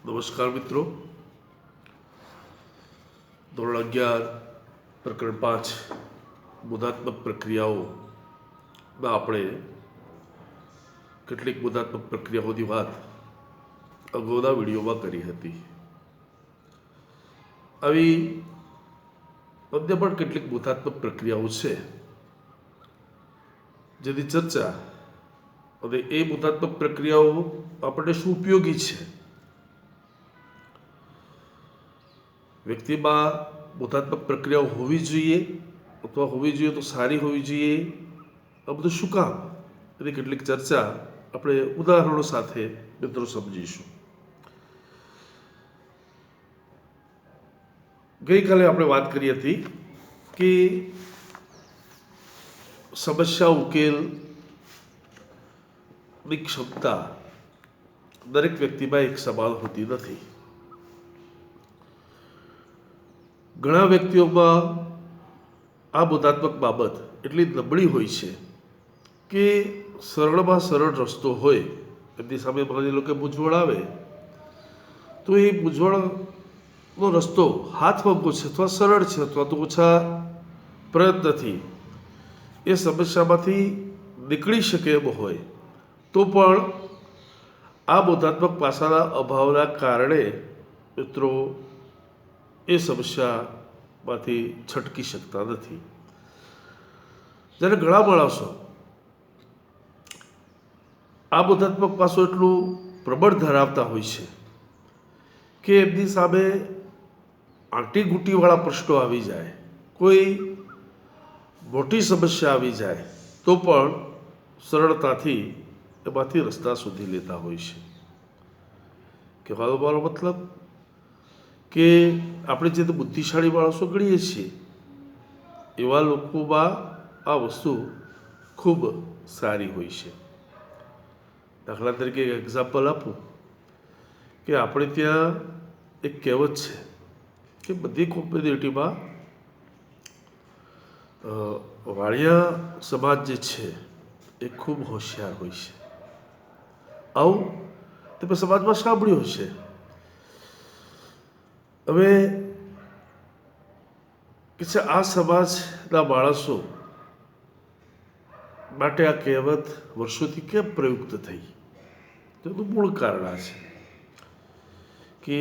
નમસ્કાર મિત્રો. ધોરણ 11 પ્રકરણ 5 બોધાત્મક પ્રક્રિયાઓમાં આપણે કેટલીક બોધાત્મક પ્રક્રિયાઓની વાત અગાઉના વિડીયોમાં કરી હતી. આવી અન્ય પણ કેટલીક બોધાત્મક પ્રક્રિયાઓ છે જેની ચર્ચા અને એ બોધાત્મક પ્રક્રિયાઓ આપણને શું ઉપયોગી છે, વ્યક્તિમાં બોધાત્મક પ્રક્રિયાઓ હોવી જોઈએ અથવા હોવી જોઈએ તો સારી હોવી જોઈએ, આ બધું શું કામ, એની કેટલીક ચર્ચા આપણે ઉદાહરણો સાથે મિત્રો સમજીશું. ગઈકાલે આપણે વાત કરી હતી કે સમસ્યા ઉકેલની ક્ષમતા દરેક વ્યક્તિમાં એક સમાન હોતી નથી. ઘણા વ્યક્તિઓમાં આ બોધાત્મક બાબત એટલી નબળી હોય છે કે સરળમાં સરળ રસ્તો હોય એમની સામે માની લો કે મૂંઝવણ આવે તો એ મૂંઝવણનો રસ્તો હાથવગો છે અથવા સરળ છે અથવા તો ઓછા પ્રયત્નથી એ સમસ્યામાંથી નીકળી શકે એમ હોય તો પણ આ બોધાત્મક પાસાના અભાવના કારણે મિત્રો એ સમસ્યામાંથી છટકી શકતા નથી. જ્યારે ઘણા માણસો આ બોધાત્મક પાસો એટલું પ્રબળ ધરાવતા હોય છે કે એમની સામે આંટીઘૂંટીવાળા પ્રશ્નો આવી જાય, કોઈ મોટી સમસ્યા આવી જાય તો પણ સરળતાથી એમાંથી રસ્તા શોધી લેતા હોય છે. કહેવાનો મારો મતલબ કે આપણે જે બુદ્ધિશાળી માણસો ગણીએ છીએ એવા લોકોમાં આ વસ્તુ ખૂબ સારી હોય છે. દાખલા તરીકે એક એક્ઝામ્પલ આપું કે આપણે ત્યાં એક કહેવત છે કે બધી કોમ્યુનિટીમાં વાણિયા સમાજ જે છે એ ખૂબ હોશિયાર હોય છે. આવું તમે સમાજમાં સાંભળ્યું હશે. હવે કે છે આ સમાજના માણસો માટે આ કહેવત વર્ષોથી કેમ પ્રયુક્ત થઈ, તેનું મૂળ કારણ આ છે કે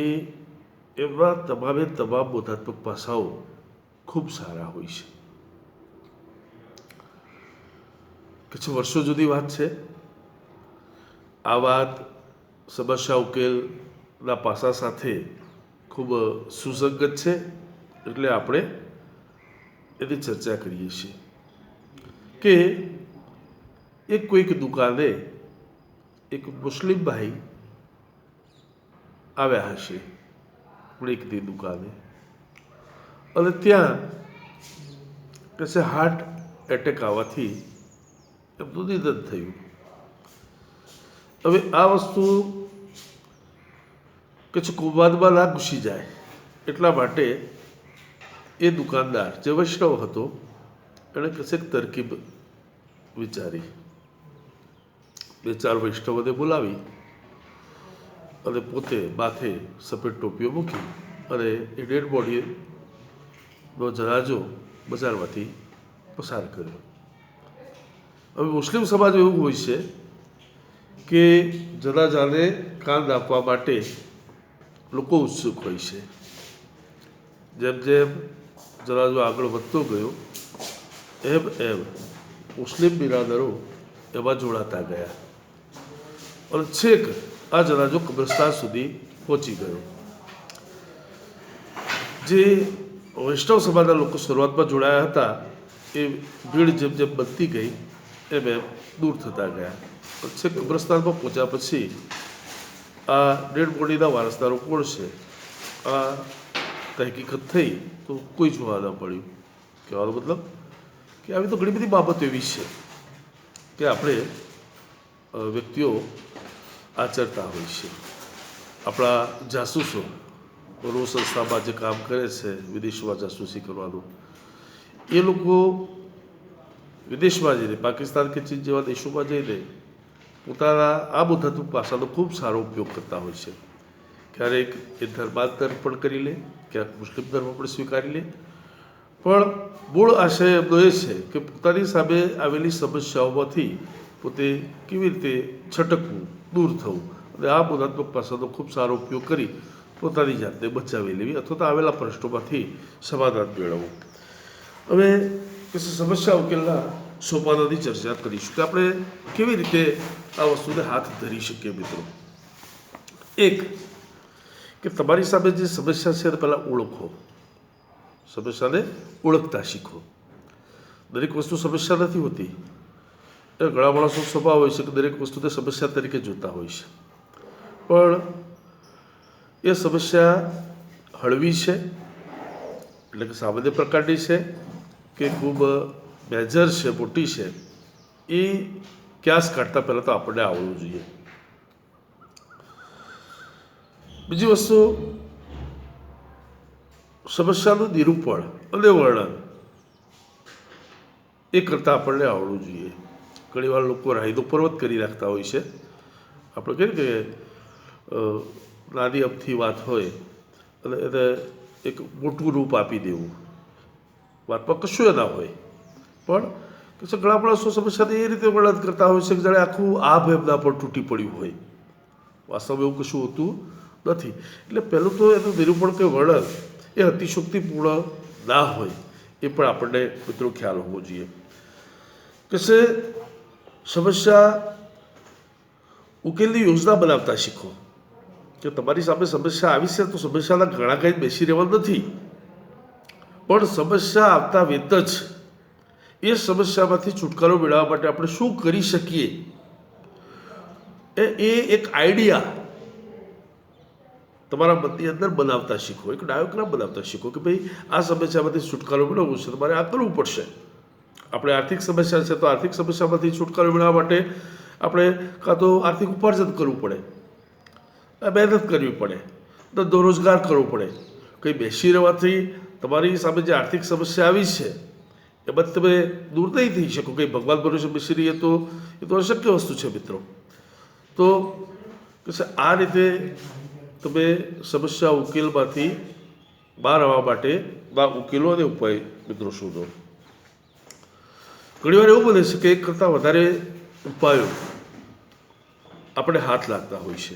એમના તમામ બોધાત્મક પાસાઓ ખૂબ સારા હોય છે. કે છે વર્ષો જુદી વાત છે. આ વાત સમસ્યા ઉકેલના પાસા સાથે ખૂબ સુસંગત છે એટલે આપણે એની ચર્ચા કરીએ છીએ કે કોઈક દુકાને એક મુસ્લિમ ભાઈ આવ્યા હશે એકની દુકાને અને ત્યાં કશે હાર્ટ એટેક આવવાથી એમનું નિધન થયું. હવે આ વસ્તુ કચ્છ કૌભાંડમાં ના ઘૂસી જાય એટલા માટે એ દુકાનદાર જે વૈષ્ણવ હતો એણે કશેક તરકીબ વિચારી, 2-4 વૈષ્ણવોને બોલાવી અને પોતે માથે સફેદ ટોપીઓ મૂકી અને એ ડેડ બોડીનો જનાજો બજારમાંથી પસાર કર્યો. હવે મુસ્લિમ સમાજ એવું હોય છે કે જનાજાને કાંદ આપવા માટે લોકો ઉત્સુક હોય છે. જેમ જેમ જનાજો આગળ વધતો ગયો એમ મુસ્લિમ બિરાદરો એમાં જોડાતા ગયા અને છેક આ જનાજો કબ્રસ્તાન સુધી પહોંચી ગયો. જે વૈષ્ણવ સમાજના લોકો શરૂઆતમાં જોડાયા હતા એ ભીડ જેમ જેમ બનતી ગઈ એમ દૂર થતા ગયા. છેક કબ્રસ્તાનમાં પહોંચ્યા પછી આ ડેડ બોડીના વારસદારો કોણ છે આ તહકીકત થઈ તો કોઈ જોવા ન પડ્યું. કહેવાનો મતલબ કે આવી તો ઘણી બધી બાબતો એવી છે કે આપણે વ્યક્તિઓ આચરતા હોય છે. આપણા જાસૂસો રો સંસ્થામાં જે કામ કરે છે વિદેશમાં જાસૂસી કરવાનું, એ લોકો વિદેશમાં જઈને પાકિસ્તાન કે ચીન જેવા દેશોમાં જઈને પોતાના આ બોધાત્મક પાસાનો ખૂબ સારો ઉપયોગ કરતા હોય છે ક્યારેક એ ધર્માંતર પણ કરી લે, ક્યાંક મુસ્લિમ ધર્મ પણ સ્વીકારી લે, પણ મૂળ આશય એમનો એ છે કે પોતાની સામે આવેલી સમસ્યાઓમાંથી પોતે કેવી રીતે છટકવું, દૂર થવું અને આ બોધાત્મક પાસાનો ખૂબ સારો ઉપયોગ કરી પોતાની જાતને બચાવી લેવી અથવા તો આવેલા પ્રશ્નોમાંથી સમાધાન મેળવવું. હવે સમસ્યા ઉકેલના સોપાનોની ચર્ચા કરીશું કે આપણે કેવી રીતે આ વસ્તુને હાથ ધરી શકીએ. મિત્રો, એક કે તમારી સામે જે સમસ્યા છે એને પહેલાં ઓળખો, સમસ્યાને ઓળખતા શીખો. દરેક વસ્તુ સમસ્યા નથી હોતી. એ ઘણા માણસો સ્વભાવ હોય છે કે દરેક વસ્તુને સમસ્યા તરીકે જોતા હોય છે, પણ એ સમસ્યા હળવી છે એટલે કે સામાન્ય પ્રકારની છે કે ખૂબ મેજર છે, મોટી છે, એ ક્યાસ કાઢતા પહેલાં તો આપણને આવડવું જોઈએ. બીજી વસ્તુ, સમસ્યાનું નિરૂપણ અને વર્ણન એ કરતાં આપણને આવડવું જોઈએ. ઘણીવાર લોકો રાયદો પર્વત કરી રાખતા હોય છે. આપણે કહીએ કે નાની અમથી વાત હોય અને એને એક મોટું રૂપ આપી દેવું. વાતમાં કશું એ ના હોય, પણ કે ઘણા માણસો સમસ્યાને એ રીતે વર્ણન કરતા હોય છે કે જાણે આખું આભ એમના પર તૂટી પડ્યું હોય. વાસ્તવમાં એવું કશું હોતું નથી. એટલે પહેલું તો એનું નિરૂપણ કે વર્ણન એ અતિશોક્તિપૂર્ણ ના હોય એ પણ આપણને મિત્રો ખ્યાલ હોવો જોઈએ. કે સમસ્યા ઉકેલની યોજના બનાવતા શીખો. કે તમારી સામે સમસ્યા આવી છે તો સમસ્યાના ઘણા કંઈ બેસી રહેવાનું નથી, પણ સમસ્યા આવતા વેત જ એ સમસ્યામાંથી છુટકારો મેળવવા માટે આપણે શું કરી શકીએ એ એક આઈડિયા તમારા મનની અંદર બનાવતા શીખો. એક ડાયોગ્રામ બનાવતા શીખો કે ભાઈ આ સમસ્યામાંથી છુટકારો મેળવવો છે, તમારે આ કરવું પડશે. આપણે આર્થિક સમસ્યા છે તો આર્થિક સમસ્યામાંથી છુટકારો મેળવવા માટે આપણે કાં તો આર્થિક ઉપાર્જન કરવું પડે, મહેનત કરવી પડે, ધંધો રોજગાર કરવો પડે. કંઈ બેસી રહેવાથી તમારી સામે જે આર્થિક સમસ્યા આવી છે એમાં તમે દૂર નહીં થઈ શકો. કંઈ ભગવાન ભરોસે બેસી રહીએ તો એ તો અશક્ય વસ્તુ છે. મિત્રો, તો આ રીતે તમે સમસ્યા ઉકેલમાંથી બહાર આવવા માટે ઉકેલો અને ઉપાય મિત્રો શોધો. ઘણીવાર એવું બને છે કે એક કરતાં વધારે ઉપાયો આપણે હાથ લાગતા હોય છે,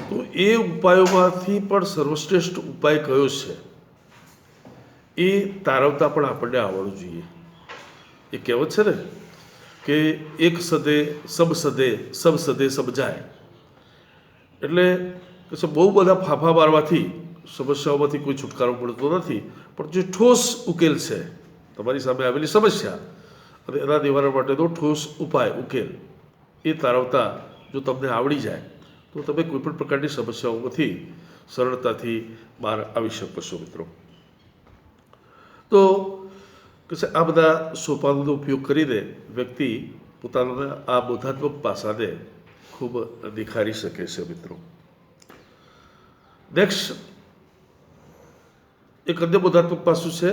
તો એ ઉપાયોમાંથી પણ સર્વશ્રેષ્ઠ ઉપાય કયો છે એ તારવતા પણ આપણને આવડવું જોઈએ. એ કહેવત છે ને કે એક સદે સબ સદે, સબ સદે સમજાય. એટલે બહુ બધા ફાફા મારવાથી સમસ્યાઓમાંથી કોઈ છુટકારો મળતો નથી, પણ જે ઠોસ ઉકેલ છે તમારી સામે આવેલી સમસ્યા અને એના નિવારણ માટેનો ઠોસ ઉપાય ઉકેલ એ તારવતા જો તમને આવડી જાય તો તમે કોઈપણ પ્રકારની સમસ્યાઓમાંથી સરળતાથી બહાર આવી શકો છો. મિત્રો, તો આ બધા સોપાનોનો ઉપયોગ કરીને વ્યક્તિ પોતાના આ બોધાત્મક પાસાને ખૂબ નિખારી શકે છે. મિત્રો, નેક્સ્ટ એક અન્ય બોધાત્મક પાસું છે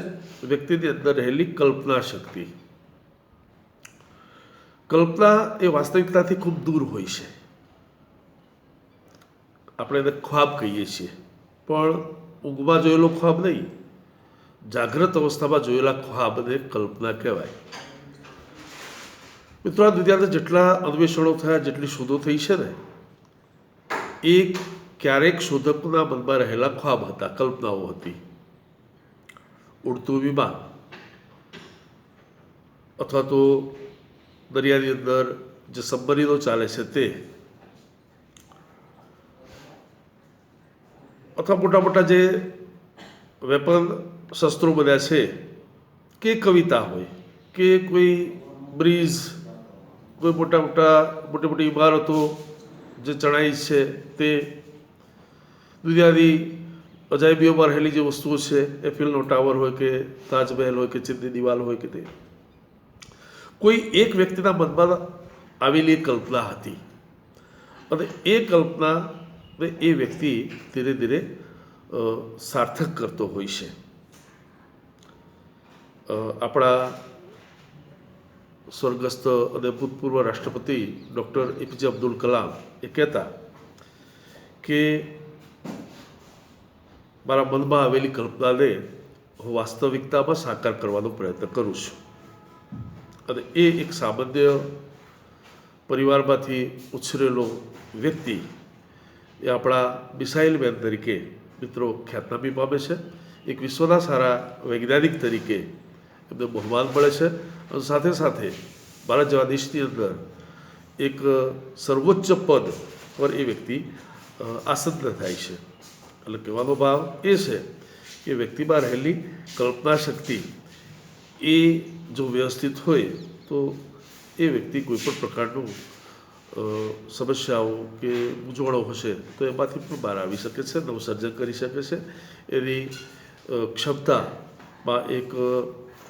વ્યક્તિની અંદર રહેલી કલ્પના શક્તિ. કલ્પના એ વાસ્તવિકતાથી ખૂબ દૂર હોય છે. આપણે એને ખ્વાબ કહીએ છીએ, પણ ઊંઘમાં જોયેલો ખ્વાબ નહીં, જાગ્રત અવસ્થામાં જોયેલા ખ્વાબને કલ્પના કહેવાય. મિત્રો, આ દુનિયાના જેટલા અન્વેષણો થયા, જેટલી શોધો થઈ છે ને, એ ક્યારેક શોધકના મનમાં રહેલા ખ્વાબ હતા, કલ્પનાઓ હતી. ઉડતું વિમાન અથવા તો દરિયાની અંદર જે સબમરીનો ચાલે છે તે, અથવા મોટા મોટા જે વેપન શસ્ત્રો બન્યા છે, કે કવિતા હોય કે કોઈ બ્રિજ, કોઈ મોટી મોટી ઇમારતો જે ચણાઈ છે તે, દુનિયાની અજાયબીઓમાં રહેલી જે વસ્તુઓ છે, એફિલનો ટાવર હોય કે તાજમહેલ હોય કે ચીનની દિવાલ હોય કે તે, કોઈ એક વ્યક્તિના મનમાં આવેલી એક કલ્પના હતી અને એ કલ્પના એ વ્યક્તિ ધીરે ધીરે સાર્થક કરતો હોય છે. આપણા સ્વર્ગસ્થ અને ભૂતપૂર્વ રાષ્ટ્રપતિ ડૉક્ટર APJ અબ્દુલ કલામ એ કહેતા કે મારા મનમાં આવેલી કલ્પનાને હું વાસ્તવિકતામાં સાકાર કરવાનો પ્રયત્ન કરું છું. અને એ એક સામાન્ય પરિવારમાંથી ઉછરેલો વ્યક્તિ એ આપણા મિસાઇલ મેન તરીકે મિત્રો ખ્યાતનામી પામે છે. એક વિશ્વના સારા વૈજ્ઞાનિક તરીકે એમને બહુમાન મળે છે. અને સાથે સાથે ભારત જેવા દેશની અંદર એક સર્વોચ્ચ પદ પર એ વ્યક્તિ આસન્ન થાય છે. એટલે કહેવાનો ભાવ એ છે કે વ્યક્તિમાં રહેલી કલ્પના શક્તિ એ જો વ્યવસ્થિત હોય તો એ વ્યક્તિ કોઈપણ પ્રકારનું સમસ્યાઓ કે મૂંઝવણો હશે તો એમાંથી પણ બહાર આવી શકે છે, નવસર્જન કરી શકે છે. એની ક્ષમતામાં એક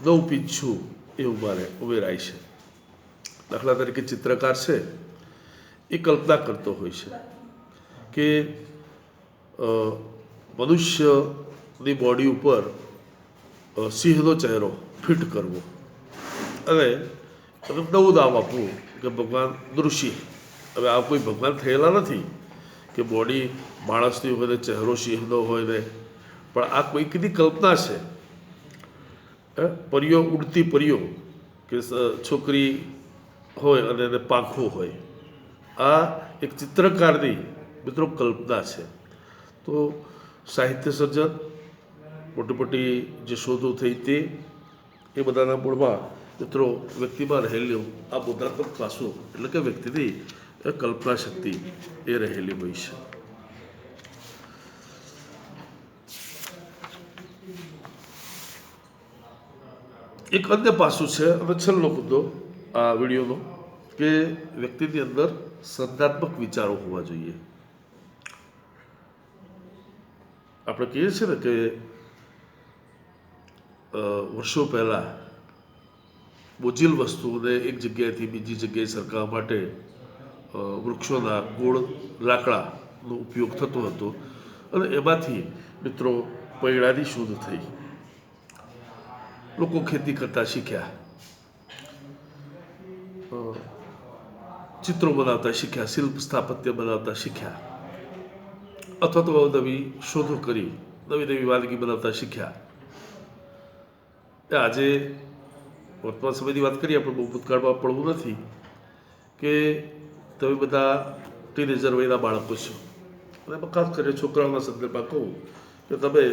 નવું પીંછું એ ઉમેરાય છે. દાખલા તરીકે ચિત્રકાર છે એ કલ્પના કરતો હોય છે કે મનુષ્યની બોડી ઉપર સિંહનો ચહેરો ફિટ કરવો અને નવું નામ આપવું કે ભગવાન નૃસિંહ. હવે આ કોઈ ભગવાન થયેલા નથી કે બોડી માણસની હોય ને ચહેરો સિંહનો હોય ને, પણ આ કોઈકની કલ્પના છે. પરીઓ, ઉડતી પરીઓ કે છોકરી હોય અને એને પાંખો હોય, આ એક ચિત્રકારની મિત્રો કલ્પના છે. તો સાહિત્ય સર્જન, મોટી મોટી જે શોધો થઈ તે એ બધાના મૂળમાં મિત્રો વ્યક્તિમાં રહેલું આ બોધાત્મક પાસું એટલે કે વ્યક્તિની કલ્પના શક્તિ એ રહેલી હોય છે. એક અન્ય પાસું છે અને છેલ્લો મુદ્દો આ વિડીયોનો કે વ્યક્તિની અંદર સર્જનાત્મક વિચારો હોવા જોઈએ. આપણે કહીએ છીએ ને કે વર્ષો પહેલાં બોજિલ વસ્તુઓને એક જગ્યાએથી બીજી જગ્યાએ સરકાવવા માટે વૃક્ષોના ગોળ લાકડાનો ઉપયોગ થતો હતો અને એમાંથી મિત્રો પૈડાની શોધ થઈ. લોકો ખેતી કરતા શીખ્યા, ચિત્રો બનાવતા શીખ્યા, શિલ્પ સ્થાપત્ય બનાવતા શીખ્યા, અથવા તો નવી શોધો કરી નવી નવી વાનગી બનાવતા શીખ્યા. આજે વર્તમાન સમયની વાત કરીએ, આપણે બહુ ભૂતકાળમાં પડવું નથી કે તમે બધા ટીનેજર વયના બાળકો છો અને ખાસ કરીને છોકરાઓના સંદર્ભમાં કહું કે તમે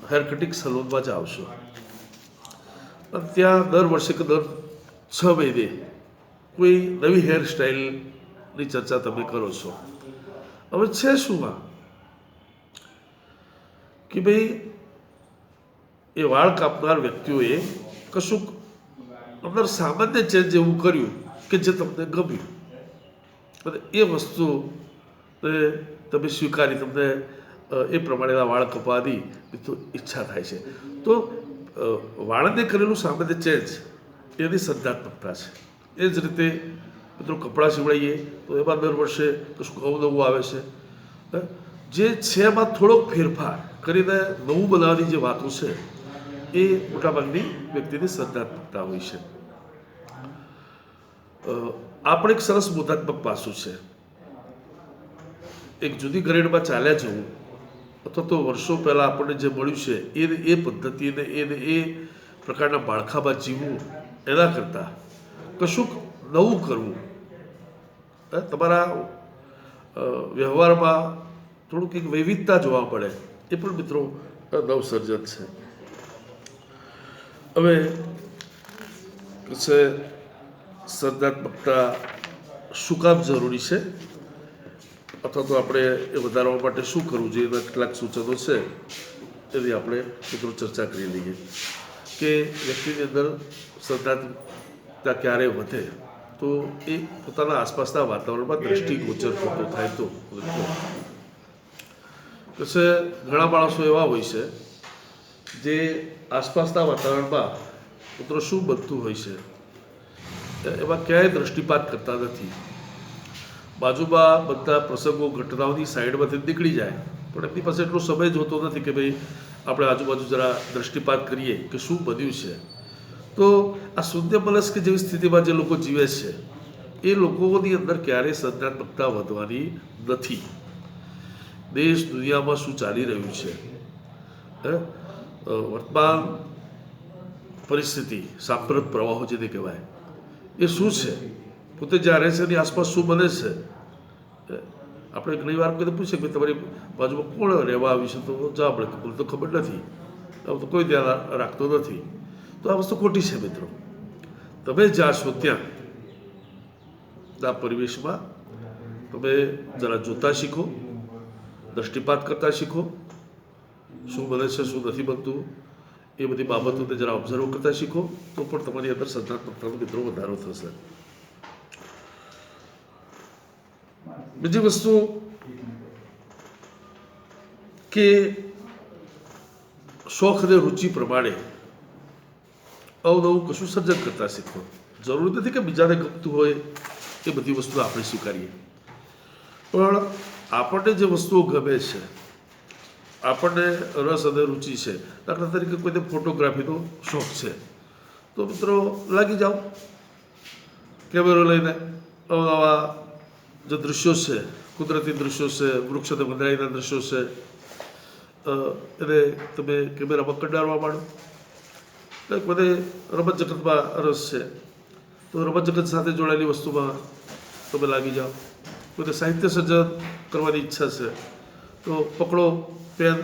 હેર કટિંગ સલૂનમાં જાઓ છો અને ત્યાં દર વર્ષે કે દર 6 મહિને કોઈ નવી હેર સ્ટાઇલની ચર્ચા તમે કરો છો. હવે છે શુંમાં કે ભાઈ એ વાળ કાપનાર વ્યક્તિઓએ કશુંક અંદર સામાન્ય ચેન્જ એવું કર્યું કે જે તમને ગમ્યું અને એ વસ્તુ તમે સ્વીકારી, તમને એ પ્રમાણેના વાળ કપાવવાની તો ઈચ્છા થાય છે. તો વાળને કરેલું સામાન્ય ચેન્જ એની સર્જનાત્મકતા છે. એ જ રીતે મિત્રો કપડાં સીવડાવીએ તો એમાં દર વર્ષે કશું નવું આવે છે. જે છે એમાં થોડોક ફેરફાર કરીને નવું બનાવવાની જે વાતો છે એ મોટાભાગની વ્યક્તિની સર્જનાત્મકતા હોય છે. આ પણ એક સરસ બોધાત્મક પાસું છે. એક જુદી ગ્રેડમાં ચાલ્યા જવું અથવા તો વર્ષો પહેલાં આપણને જે મળ્યું છે એ પદ્ધતિને એ પ્રકારના માળખામાં જીવવું એના કરતાં કશુંક નવું કરવું, તમારા વ્યવહારમાં થોડુંક એક વૈવિધતા જોવા મળે, એ પણ મિત્રો નવસર્જન છે. હવે સર્જનાત્મકતા શું કામ જરૂરી છે અથવા તો આપણે એ વધારવા માટે શું કરવું જોઈએ, એના કેટલાક સૂચનો છે એની આપણે મિત્રો ચર્ચા કરી લઈએ. કે વ્યક્તિની અંદર સર્જનાત્મકતા ક્યારે વધે તો એ પોતાના આસપાસના વાતાવરણમાં દ્રષ્ટિગોચર થતો થાય તો. ઘણા માણસો એવા હોય છે જે આસપાસના વાતાવરણમાં મિત્રો શું બનતું હોય છે એમાં ક્યાંય દ્રષ્ટિપાત કરતા નથી. બાજુમાં બધા પ્રસંગો ઘટનાઓની સાઈડમાંથી નીકળી જાય પણ એમની પાસે એટલો સમય જ હોતો નથી કે ભાઈ આપણે આજુબાજુ જરા દ્રષ્ટિપાત કરીએ કે શું બન્યું છે. તો આ શૂન્ય મનસ્ક જેવી સ્થિતિમાં જે લોકો જીવે છે એ લોકોની અંદર ક્યારેય સર્જનાત્મકતા વધવાની નથી. દેશ દુનિયામાં શું ચાલી રહ્યું છે, વર્તમાન પરિસ્થિતિ, સાંપ્રત પ્રવાહો જેને કહેવાય એ શું છે, પોતે જ્યાં રહે છે એની આસપાસ શું બને છે. આપણે ઘણી વાર કોઈ પૂછે કે તમારી બાજુમાં કોણ રહેવા આવ્યું છે, તો જવાબ મળે કે મને તો ખબર નથી, તો કોઈ ધ્યાન રાખતો નથી. તો આ વસ્તુ ખોટી છે મિત્રો. તમે જ્યાં છો ત્યાં પરિવેશમાં તમે જરા જોતા શીખો, દ્રષ્ટિપાત કરતા શીખો, શું બને છે શું નથી બનતું એ બધી બાબતોને જરા ઓબ્ઝર્વ કરતા શીખો, તો પણ તમારી અંદર સર્જનાત્મકતાનો મિત્રો વધારો થશે. બીજી વસ્તુ કે શોખ અને રુચિ પ્રમાણે અવનવું કશું સર્જન કરતા શીખો. જરૂરી નથી કે બીજાને ગમતું હોય એ બધી વસ્તુ આપણે સ્વીકારીએ, પણ આપણને જે વસ્તુઓ ગમે છે, આપણને રસ અને રુચિ છે, દાખલા તરીકે કોઈને ફોટોગ્રાફીનો શોખ છે, તો મિત્રો લાગી જાઓ કેમેરો લઈને. અવનવા જે દૃશ્યો છે, કુદરતી દૃશ્યો છે, વૃક્ષ અને વનરાઈના દૃશ્યો છે, એને તમે કેમેરામાં કંડારવા માંડો. મને રમત જગતમાં રસ છે, તો રમત જગત સાથે જોડાયેલી વસ્તુમાં તમે લાગી જાઓ. કોઈને સાહિત્ય સર્જન કરવાની ઈચ્છા છે, તો પકડો પેન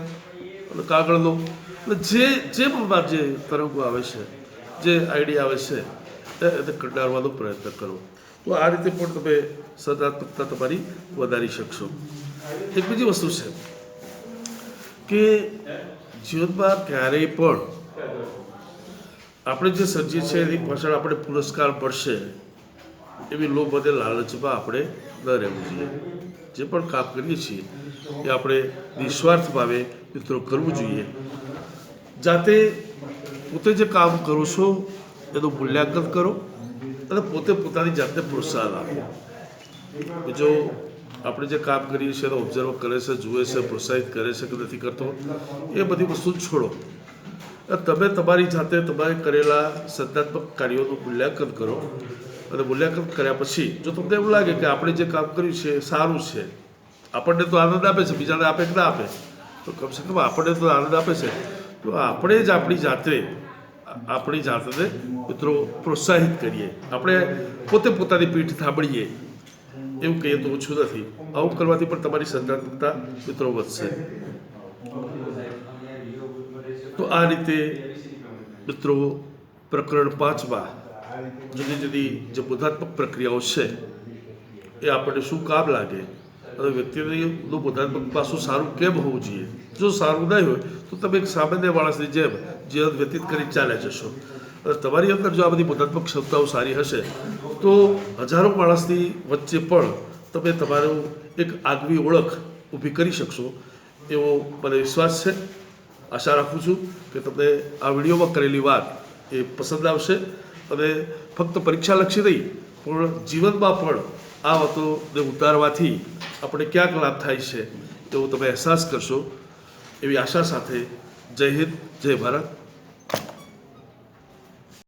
અને કાગળનો, જે મનમાં જે તરંગો આવે છે, જે આઈડિયા આવે છે એને કંડારવાનો પ્રયત્ન કરો. તો આ રીતે પણ તમે સર્જનાત્મકતા તમારી વધારી શકશો. એક બીજી વસ્તુ છે કે જીવનમાં ક્યારેય પણ આપણે જે સર્જીએ છીએ એની પાછળ આપણે પુરસ્કાર મળશે એવી લોભ અને લાલચમાં આપણે ન રહેવું જોઈએ. જે પણ કામ કરીએ છીએ એ આપણે નિસ્વાર્થ ભાવે મિત્રો કરવું જોઈએ. જાતે પોતે જે કામ કરો છો એનું મૂલ્યાંકન કરો અને પોતે પોતાની જાતને પ્રોત્સાહન આપો. જો આપણે જે કામ કરીએ છીએ એનો ઓબ્ઝર્વ કરે છે, જુએ છે, પ્રોત્સાહિત કરે છે કે નથી કરતો, એ બધી વસ્તુ છોડો. તમે તમારી જાતે તમારે કરેલા સર્જનાત્મક કાર્યોનું મૂલ્યાંકન કરો અને મૂલ્યાંકન કર્યા પછી જો તમને એવું લાગે કે આપણે જે કામ કર્યું છે એ સારું છે, આપણને તો આનંદ આપે છે, બીજાને આપે કે ના આપે, તો કમસે કમ આપણને તો આનંદ આપે છે, તો આપણે જ આપણી જાતને મિત્રો પ્રોત્સાહિત કરીએ. આપણે પોતે પોતાની પીઠ થાબડીએ એવું કહીએ તો ઓછું નથી. આવું કરવાથી પણ તમારી સર્જનાત્મકતા મિત્રો વધશે. તો આ રીતે મિત્રો પ્રકરણ 5માં જુદી જુદી જે બોધાત્મક પ્રક્રિયાઓ છે એ આપણને શું કામ લાગે અને વ્યક્તિનું બોધાત્મક પાસું સારું કેમ હોવું જોઈએ. જો સારું નહીં હોય તો તમે એક સામાન્ય માણસની જેમ જીવન વ્યતીત કરી ચાલ્યા જશો. અને તમારી અંદર જો આ બધી બોધાત્મક ક્ષમતાઓ સારી હશે તો હજારો માણસની વચ્ચે પણ તમે તમારું એક આગવી ઓળખ ઊભી કરી શકશો એવો મને વિશ્વાસ છે. આશા રાખું છું કે તમને આ વિડીયોમાં કરેલી વાત એ પસંદ આવશે અને ફક્ત પરીક્ષાલક્ષી નહીં પણ જીવનમાં પણ આ વાતોને ઉતારવાથી આપણે ક્યાંક લાભ થાય છે એવો તમે અહેસાસ કરશો એવી આશા સાથે જય હિન્દ, જય ભારત.